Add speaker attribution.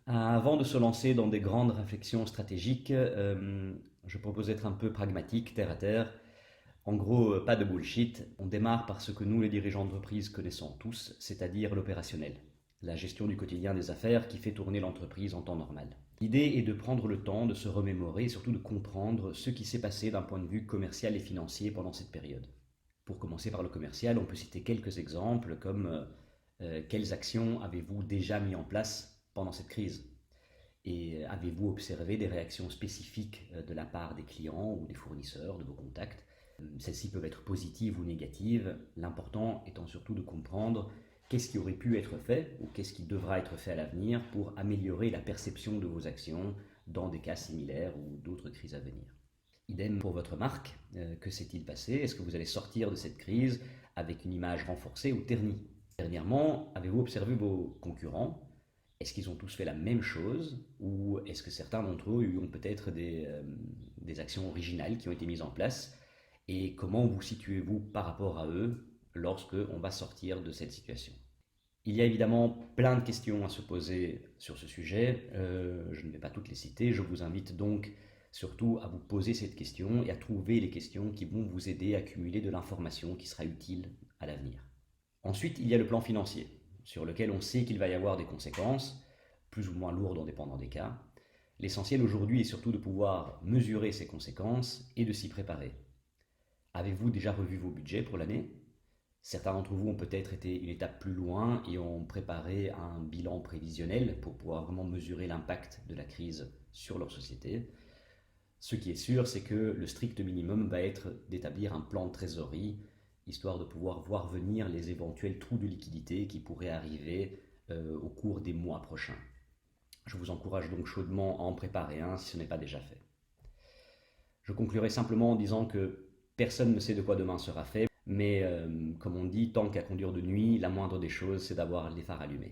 Speaker 1: Avant de se lancer dans des grandes réflexions stratégiques, je propose d'être un peu pragmatique, terre à terre. En gros, pas de bullshit. On démarre par ce que nous, les dirigeants d'entreprise, connaissons tous, c'est-à-dire l'opérationnel. La gestion du quotidien des affaires qui fait tourner l'entreprise en temps normal. L'idée est de prendre le temps de se remémorer et surtout de comprendre ce qui s'est passé d'un point de vue commercial et financier pendant cette période. Pour commencer par le commercial, on peut citer quelques exemples comme quelles actions avez-vous déjà mis en place pendant cette crise? Et avez-vous observé des réactions spécifiques de la part des clients ou des fournisseurs, de vos contacts? Celles-ci peuvent être positives ou négatives, l'important étant surtout de comprendre qu'est-ce qui aurait pu être fait ou qu'est-ce qui devra être fait à l'avenir pour améliorer la perception de vos actions dans des cas similaires ou d'autres crises à venir. Idem pour votre marque, que s'est-il passé? Est-ce que vous allez sortir de cette crise avec une image renforcée ou ternie? Dernièrement, avez-vous observé vos concurrents? Est-ce qu'ils ont tous fait la même chose ou est-ce que certains d'entre eux ont peut-être des actions originales qui ont été mises en place? Et comment vous situez-vous par rapport à eux lorsque on va sortir de cette situation? Il y a évidemment plein de questions à se poser sur ce sujet. Je ne vais pas toutes les citer. Je vous invite donc surtout à vous poser cette question et à trouver les questions qui vont vous aider à accumuler de l'information qui sera utile à l'avenir. Ensuite, il y a le plan financier, sur lequel on sait qu'il va y avoir des conséquences, plus ou moins lourdes en dépendant des cas. L'essentiel aujourd'hui est surtout de pouvoir mesurer ces conséquences et de s'y préparer. Avez-vous déjà revu vos budgets pour l'année? Certains d'entre vous ont peut-être été une étape plus loin et ont préparé un bilan prévisionnel pour pouvoir vraiment mesurer l'impact de la crise sur leur société. Ce qui est sûr, c'est que le strict minimum va être d'établir un plan de trésorerie, histoire de pouvoir voir venir les éventuels trous de liquidité qui pourraient arriver au cours des mois prochains. Je vous encourage donc chaudement à en préparer un si ce n'est pas déjà fait. Je conclurai simplement en disant que personne ne sait de quoi demain sera fait, mais comme on dit, tant qu'à conduire de nuit, la moindre des choses, c'est d'avoir les phares allumés.